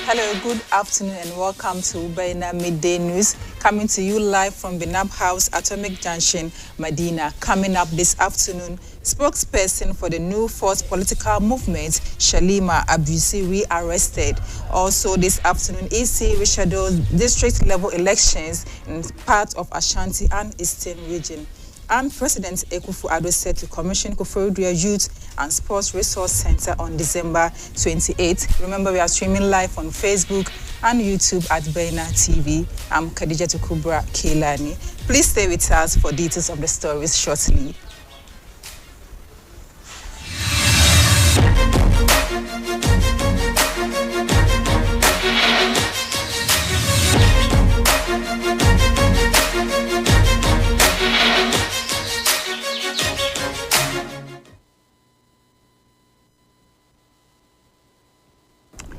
Hello, good afternoon and welcome to Ubaina Midday News, coming to you live from Binab House, Atomic Junction, Medina. Coming up this afternoon, spokesperson for the New Force political movement, Shalima Abusi, re-arrested. Also this afternoon, EC rescheduled district-level elections in part of Ashanti and Eastern region. And President Akufo-Addo said to commission Koforidua Youth and Sports Resource Center on December 28. Remember, we are streaming live on Facebook and YouTube at Ubaina TV. I'm Khadija Kubra Keilani. Please stay with us for details of the stories shortly.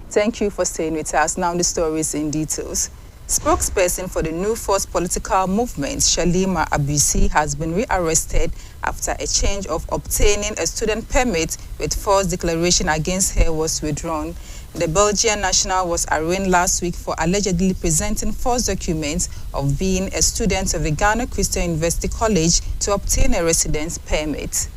Thank you for staying with us. Now the stories in details. Spokesperson for the New Force political movement, Shalima Abusi, has been rearrested after a change of obtaining a student permit with false declaration against her was withdrawn. The Belgian national was arraigned last week for allegedly presenting false documents of being a student of the Ghana Christian University College to obtain a residence permit.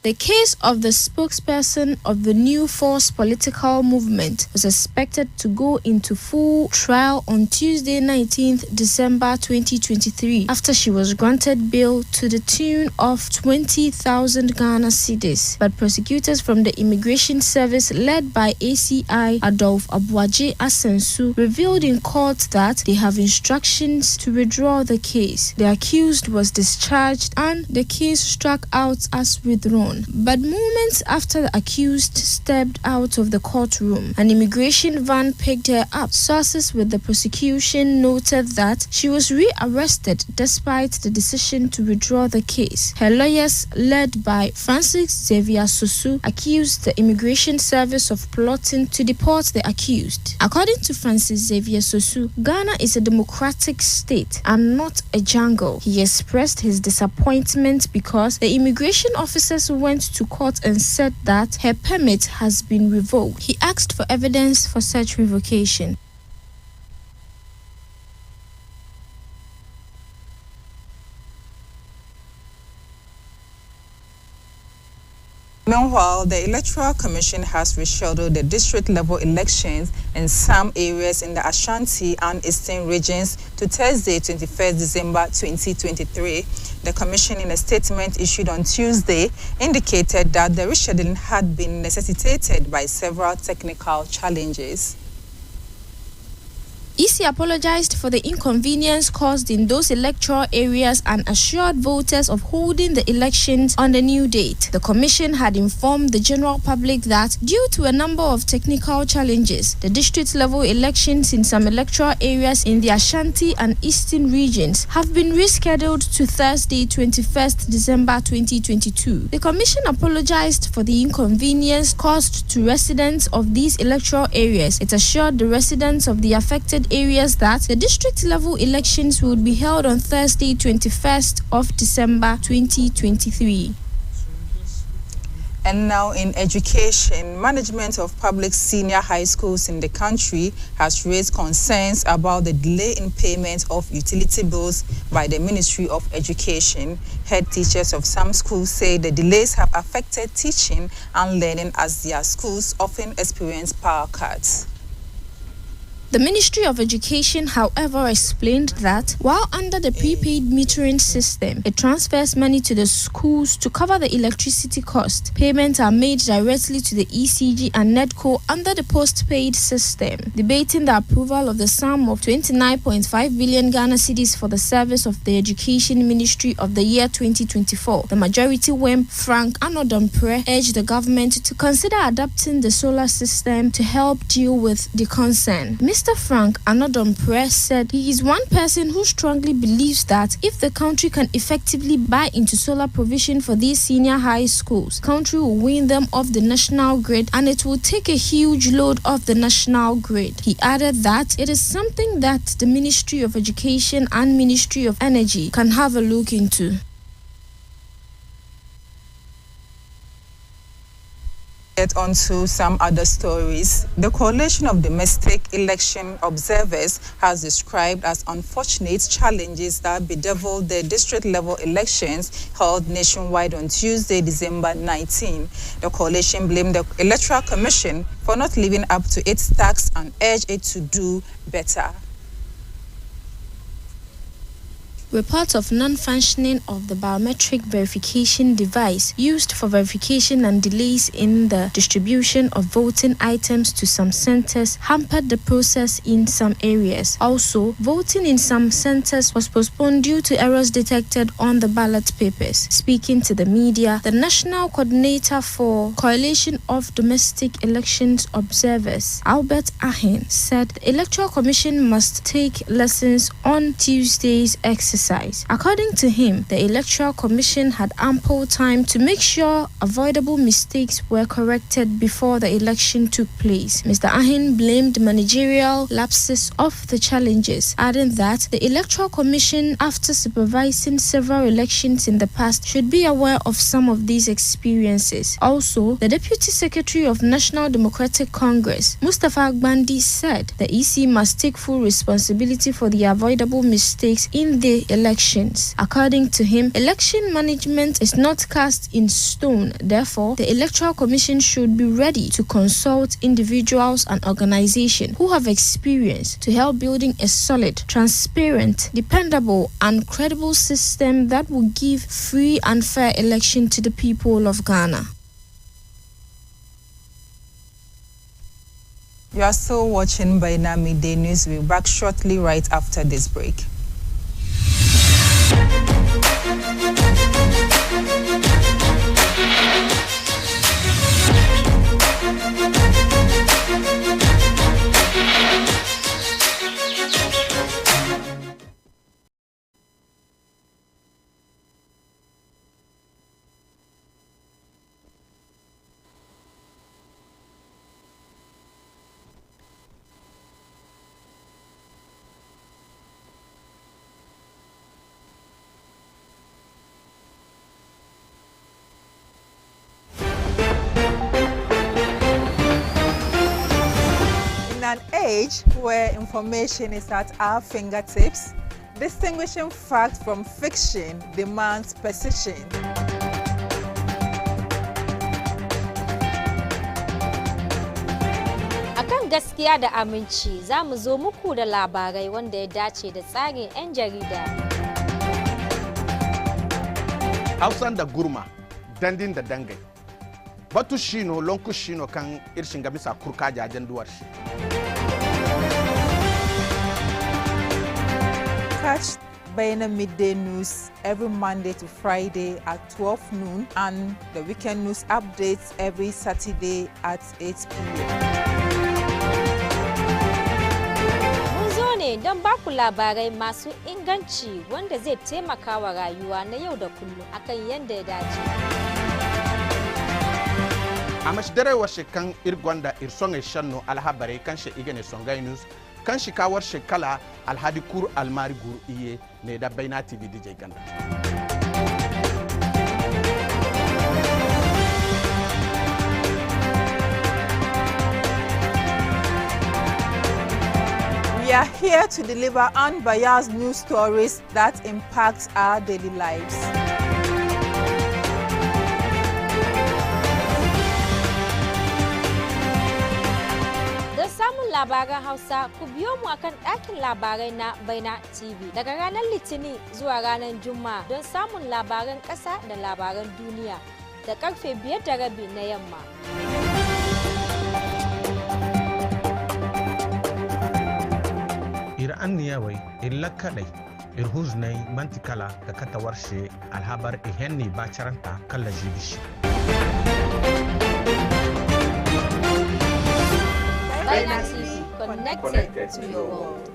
The case of the spokesperson of the New Force political movement was expected to go into full trial on Tuesday, 19th December 2023, after she was granted bail to the tune of 20,000 Ghana cedis. But prosecutors from the Immigration Service, led by ACI Adolphe Abuaje Asensu, revealed in court that they have instructions to withdraw the case. The accused was discharged and the case struck out as withdrawn. But moments after the accused stepped out of the courtroom, an immigration van picked her up. Sources with the prosecution noted that she was rearrested despite the decision to withdraw the case. Her lawyers, led by Francis Xavier Sosu, accused the Immigration Service of plotting to deport the accused. According to Francis Xavier Sosu, Ghana is a democratic state and not a jungle. He expressed his disappointment because the immigration officers went to court and said that her permit has been revoked. He asked for evidence for such revocation. Meanwhile, the Electoral Commission has rescheduled the district-level elections in some areas in the Ashanti and Eastern regions to Thursday, 21st December 2023. The Commission, in a statement issued on Tuesday, indicated that the rescheduling had been necessitated by several technical challenges. EC apologized for the inconvenience caused in those electoral areas and assured voters of holding the elections on the new date. The Commission had informed the general public that, due to a number of technical challenges, the district-level elections in some electoral areas in the Ashanti and Eastern regions have been rescheduled to Thursday, 21st December 2022. The Commission apologized for the inconvenience caused to residents of these electoral areas. It assured the residents of the affected areas that the district-level elections would be held on Thursday, 21st of December 2023. And now in education, management of public senior high schools in the country has raised concerns about the delay in payment of utility bills by the Ministry of Education. Head teachers of some schools say the delays have affected teaching and learning as their schools often experience power cuts. The Ministry of Education, however, explained that while under the prepaid metering system, it transfers money to the schools to cover the electricity cost. Payments are made directly to the ECG and NEDCO under the postpaid system. Debating the approval of the sum of 29.5 billion Ghana cedis for the service of the Education Ministry of the year 2024, the majority whip Frank Anodompre urged the government to consider adapting the solar system to help deal with the concern. Mr. Frank Anodompre said he is one person who strongly believes that if the country can effectively buy into solar provision for these senior high schools, the country will wean them off the national grid and it will take a huge load off the national grid. He added that it is something that the Ministry of Education and Ministry of Energy can have a look into. Get on to some other stories. The Coalition of Domestic Election Observers has described as unfortunate challenges that bedeviled the district-level elections held nationwide on Tuesday, December 19. The coalition blamed the Electoral Commission for not living up to its tasks and urged it to do better. Reports of non-functioning of the biometric verification device used for verification and delays in the distribution of voting items to some centers hampered the process in some areas. Also, voting in some centers was postponed due to errors detected on the ballot papers. Speaking to the media, the National Coordinator for Coalition of Domestic Elections Observers, Albert Ahen, said the Electoral Commission must take lessons on Tuesday's exercise. According to him, the Electoral Commission had ample time to make sure avoidable mistakes were corrected before the election took place. Mr. Ahin blamed managerial lapses of the challenges, adding that the Electoral Commission, after supervising several elections in the past, should be aware of some of these experiences. Also, the Deputy Secretary of National Democratic Congress, Mustafa Agbandi, said the EC must take full responsibility for the avoidable mistakes in the elections. According to him, election management is not cast in stone. Therefore, the Electoral Commission should be ready to consult individuals and organizations who have experience to help building a solid, transparent, dependable, and credible system that will give free and fair election to the people of Ghana. You are still watching Baina Midday News. We'll be back shortly right after this break. In an age where information is at our fingertips, distinguishing fact from fiction demands precision. Akan gaskiya da aminci za mu zo muku da labarai wanda ya dace da tsarin 'yan jarida. Hausan da gurma, dandin da dangai. Batu shino lonku shino kan irshin ga bisa kurka jajen duwar shi. Catch Baina Midday News every Monday to Friday at 12 noon and the weekend news updates every Saturday at 8 p.m. Mun zo ne don baku labarai masu inganci wanda zai taimaka wa rayuwa na yau da kullum akan yadda ya dace. Amash dare washe kan irgonda irsonga shanno alhabare kan she igane songai news kan shi kawar shekala alhadi kur almari gur iye ne da Baina TV DJ ganda. We are here to deliver unbiased news stories that impact our daily lives. Labaran Hausa ku biyo mu akan ɗakin labarai na Baina TV daga ranar Litinin zuwa ranar Juma'a don samun labaran ƙasa da labaran duniya da karfe 5:30 na yamma. Ir'an niyawai illa kadai irhuznai mantikala da katawar shi alhabar ihenni bacaranta kalla jibishi. Baina TV, connected to your world.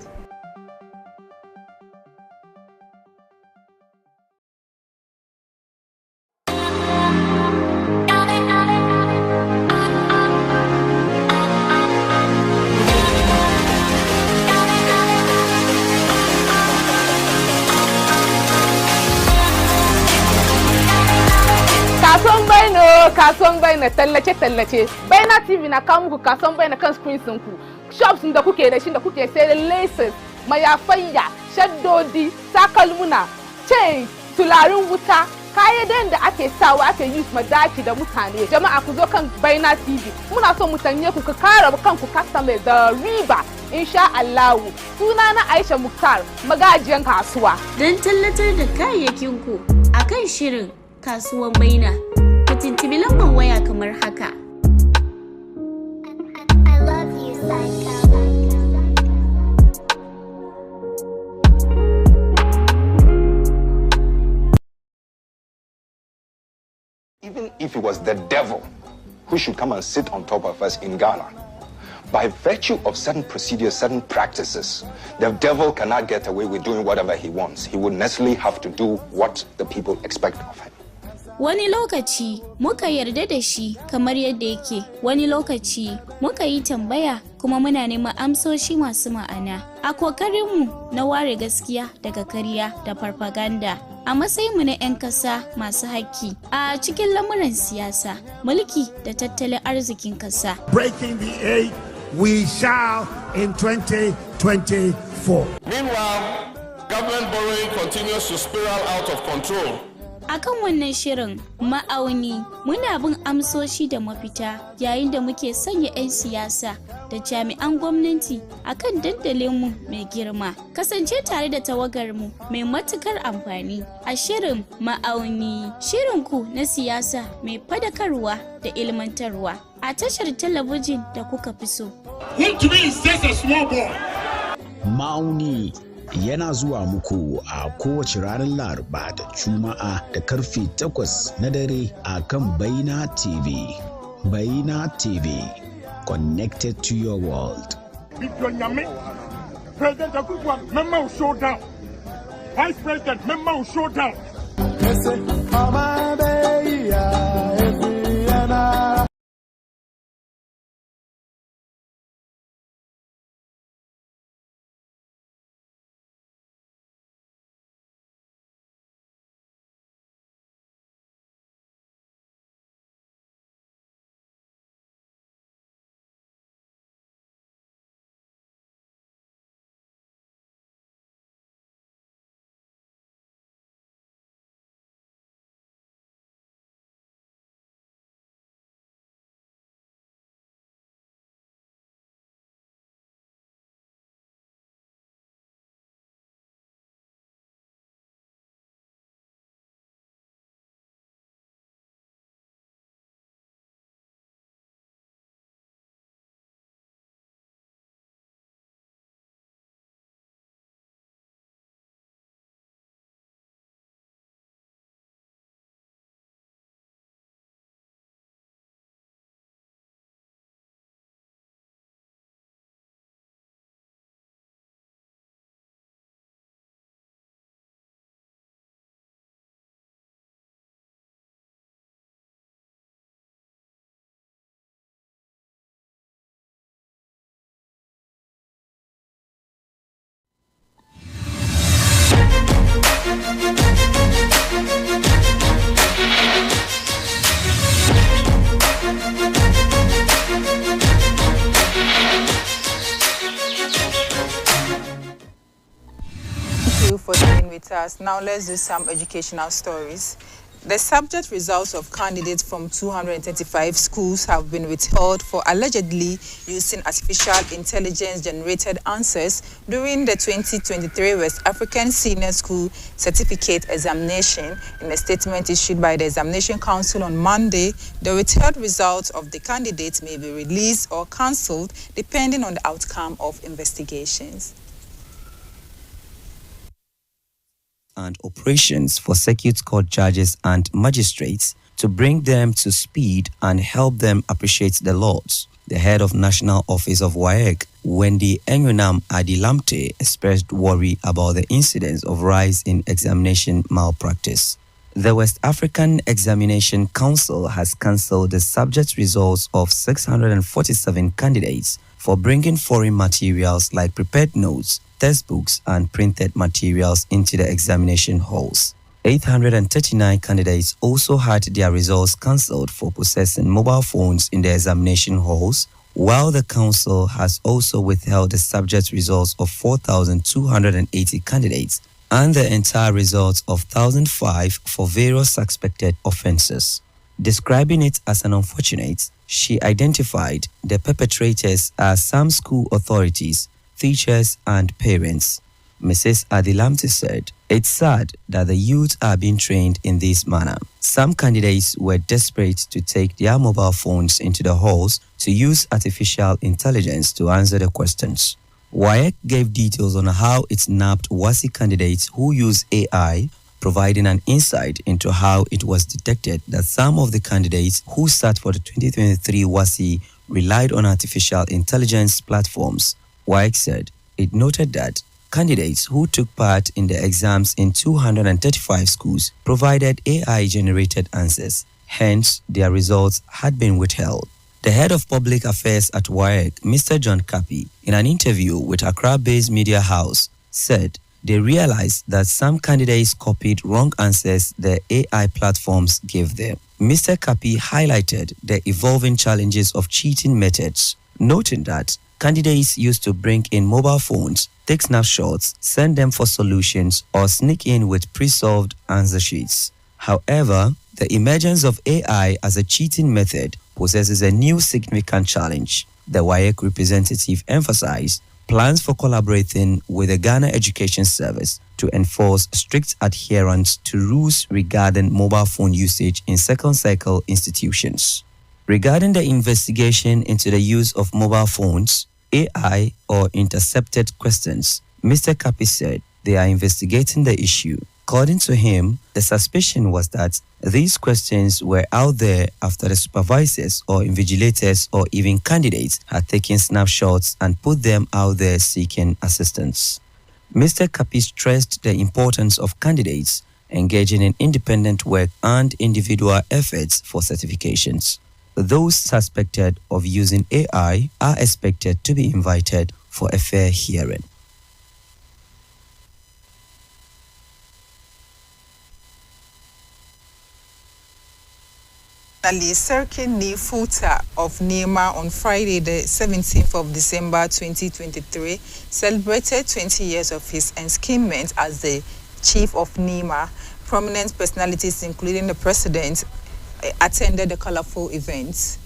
kasuwan baina tallace baina TV na kawo muku kasuwan baina kan screen ku shops da kuke da shi da kuke sai da laces mayafayya shaddodi takalmuna chain tularin wuta kayan da ake sawa ake use madaki da mutane jama'a ku zo kan baina TV muna so mutanye ku ka kare kanku customer da riba insha Allah suna na Aisha Muktar magajiyan kasuwa don tallatar da kayayyakin ku akan shirin kasuwan baina ku tintibi lambar waya kamar haka. I love you, Psycho. Even if it was the devil who should come and sit on top of us in Ghana, by virtue of certain procedures, certain practices, the devil cannot get away with doing whatever he wants. He would necessarily have to do what the people expect of him. Wani lokaci muka yarda da shi kamar yadda yake, wani lokaci muka yi tambaya kuma muna neman amsoshi masu ma'ana. A kokarinmu na ware gaskiya daga karya da farfaganda. A matsayinmu na 'yan kasa masu haƙƙi a cikin lamuran siyasa, mulki da tattalin arzikin kasa. Breaking the eight, we shall in 2024. Meanwhile, government borrowing continues to spiral out of control. Akan wannan shirin ma'auni muna bin amsoshi da mafita yayin da muke sanya 'yan siyasa da jami'an gwamnati akan dandalinmu mai girma. Kasance tare da tawagarmu mai matukar amfani a shirin ma'auni, shirinku na siyasa mai fadakarwa da ilmantarwa a tashar talabijin da kuka fi so. Ma'auni yana zuwa muku a kowace ranar Laraba da Juma'a da karfe 8 na dare a kan Baina TV. Baina TV, connected to your world. President Akufo, member will show down. Vice President, member will show down. For staying with us. Now let's do some educational stories. The subject results of candidates from 235 schools have been withheld for allegedly using artificial intelligence-generated answers during the 2023 West African Senior School Certificate Examination. In a statement issued by the Examination Council on Monday, the withheld results of the candidates may be released or cancelled depending on the outcome of investigations. And operations for circuit court judges and magistrates to bring them to speed and help them appreciate the laws. The head of National Office of WAEC, Wendy Enyunam Adilamte, expressed worry about the incidence of rise in examination malpractice. The West African Examination Council has cancelled the subject results of 647 candidates for bringing foreign materials like prepared notes, textbooks, and printed materials into the examination halls. 839 candidates also had their results cancelled for possessing mobile phones in the examination halls, while the council has also withheld the subject results of 4,280 candidates and the entire results of 1,005 for various suspected offences. Describing it as an unfortunate, she identified the perpetrators as some school authorities, teachers and parents. Mrs. Adilamti said, "It's sad that the youth are being trained in this manner. Some candidates were desperate to take their mobile phones into the halls to use artificial intelligence to answer the questions." WAEC gave details on how it nabbed WASI candidates who use AI, providing an insight into how it was detected that some of the candidates who sat for the 2023 WASI relied on artificial intelligence platforms. WAEC said it noted that candidates who took part in the exams in 235 schools provided AI-generated answers. Hence, their results had been withheld. The head of public affairs at WAEC, Mr. John Kapi, in an interview with Accra-based media house, said they realized that some candidates copied wrong answers the AI platforms gave them. Mr. Kapi highlighted the evolving challenges of cheating methods, noting that candidates used to bring in mobile phones, take snapshots, send them for solutions, or sneak in with pre-solved answer sheets. However, the emergence of AI as a cheating method possesses a new significant challenge. The WAEC representative emphasized plans for collaborating with the Ghana Education Service to enforce strict adherence to rules regarding mobile phone usage in second cycle institutions. Regarding the investigation into the use of mobile phones, AI or intercepted questions, Mr. Kapi said they are investigating the issue. According to him, the suspicion was that these questions were out there after the supervisors or invigilators or even candidates had taken snapshots and put them out there seeking assistance. Mr. Kapi stressed the importance of candidates engaging in independent work and individual efforts for certifications. Those suspected of using AI are expected to be invited for a fair hearing. Ali Serki Nifuta of Nima on Friday, the 17th of December 2023, celebrated 20 years of his enskinment as the chief of Nima. Prominent personalities, including the president, attended the colorful event.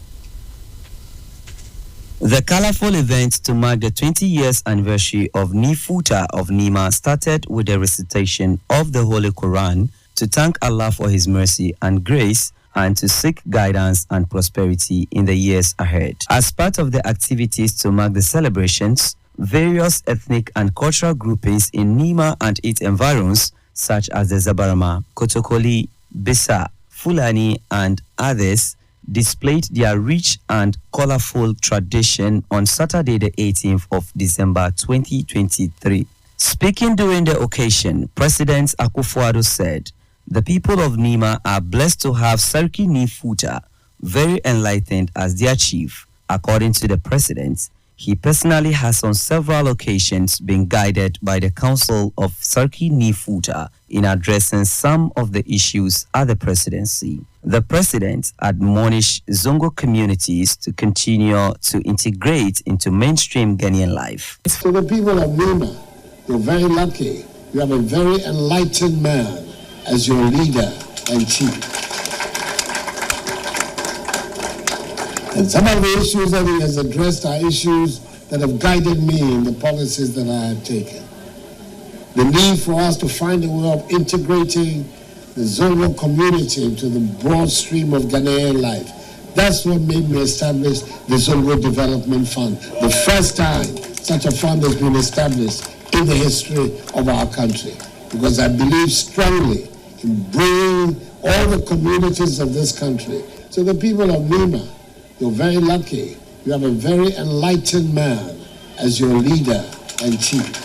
The colorful event to mark the 20 years anniversary of Nifuta of Nima started with the recitation of the Holy Quran to thank Allah for his mercy and grace and to seek guidance and prosperity in the years ahead. As part of the activities to mark the celebrations, various ethnic and cultural groupings in Nima and its environs, such as the Zabarma, Kotokoli, Bisa, Fulani, and others, displayed their rich and colorful tradition on Saturday, the 18th of December 2023. Speaking during the occasion, President Akufo-Addo said, "The people of Nima are blessed to have Serki Nifuta, very enlightened, as their chief." According to the president, he personally has on several occasions been guided by the council of Serki Nifuta in addressing some of the issues at the presidency. The president admonished Zongo communities to continue to integrate into mainstream Ghanaian life. For the people of Nima, you're very lucky. You have a very enlightened man as your leader and chief. And some of the issues that he has addressed are issues that have guided me in the policies that I have taken. The need for us to find a way of integrating the Zongo community into the broad stream of Ghanaian life. That's what made me establish the Zongo Development Fund. The first time such a fund has been established in the history of our country. Because I believe strongly in bringing all the communities of this country. So the people of Nima, you're very lucky. You have a very enlightened man as your leader and chief.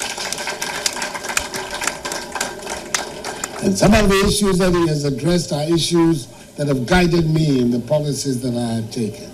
And some of the issues that he has addressed are issues that have guided me in the policies that I have taken.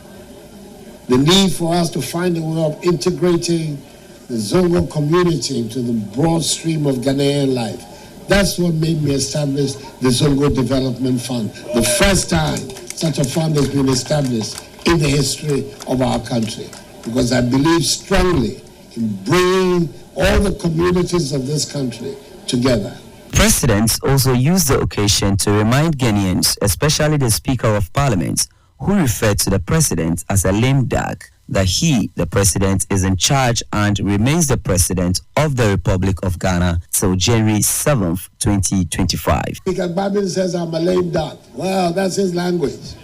The need for us to find a way of integrating the Zongo community into the broad stream of Ghanaian life. That's what made me establish the Zongo Development Fund. The first time such a fund has been established in the history of our country. Because I believe strongly in bringing all the communities of this country together. Presidents also used the occasion to remind Ghanaians, especially the Speaker of Parliament, who referred to the president as a lame duck, that he, the president, is in charge and remains the president of the Republic of Ghana till January 7th, 2025. Speaker Babin says I'm a lame duck. Well, that's his language.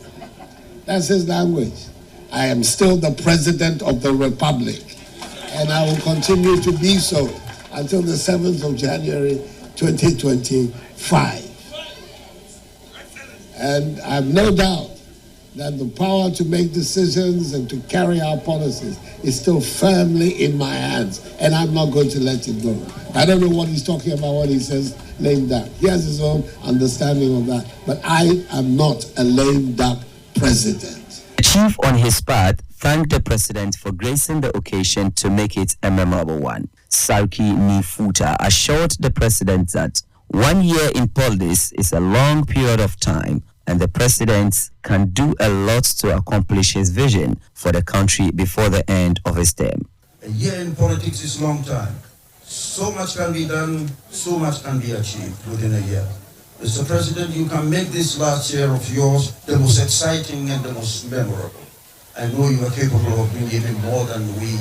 That's his language. I am still the president of the Republic, and I will continue to be so until the 7th of January 2025. And I have no doubt that the power to make decisions and to carry out policies is still firmly in my hands, and I'm not going to let it go. I don't know what he's talking about when he says lame duck. He has his own understanding of that, but I am not a lame duck president. The chief, on his part, thanked the president for gracing the occasion to make it a memorable one. Sarki Nifuta assured the president that 1 year in politics is a long period of time, and the president can do a lot to accomplish his vision for the country before the end of his term. A year in politics is a long time. So much can be done, so much can be achieved within a year. Mr. President, you can make this last year of yours the most exciting and the most memorable. I know you are capable of doing even more than we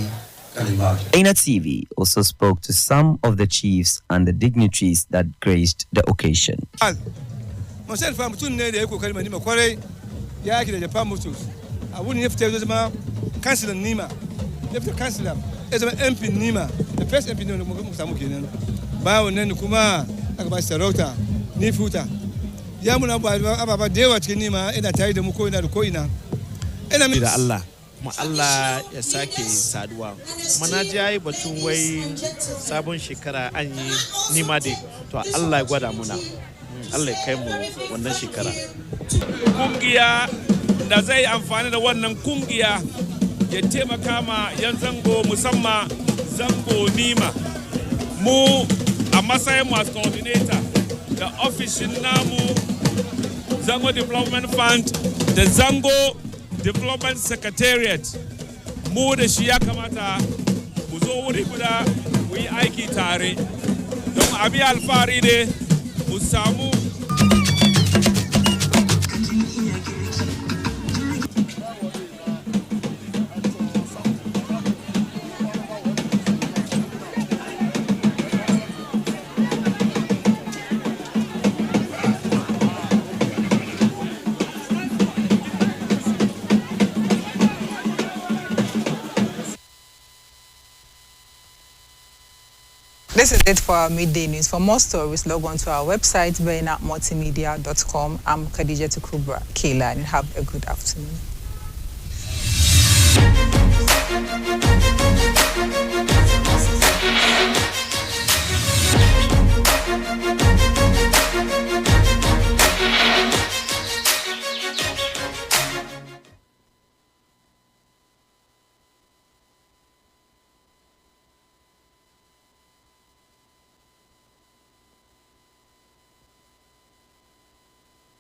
can imagine. Baina TV also spoke to some of the chiefs and the dignitaries that graced the occasion. Myself, I'm too near the Eco Kalima Quarry, Yaki, the Pamutus. I wouldn't have to tell you, Councillor Nima. You have to cancel them. As an MP Nima, the first MP in the Musamukin, Bao Nenukuma, Akabasarota, Nifuta. Yamuna Ababa Dewa Chinima, and I tell the Mukoina Koina. And I mean, Allah. Allah ya sake saduwa. Manaji batun wai sabon shekara an yi nima dai to Allah ya gwada muna. Allah ya kai mu wannan shekara. Kungiya da zai amfani da wannan kungiya ya taimaka ma yan zango musamman zango nima. Mu a matsayin mu as coordinator da ofishin namu Zango Development Fund da Zango Development Secretariat mu da shi ya kamata mu zo wuri guda mu yi aiki tare don abi alfahari ne mu samu This is it for our midday news. For more stories, log on to our website, bainamultimedia.com. I'm Khadija Tukubra Kayla, and have a good afternoon.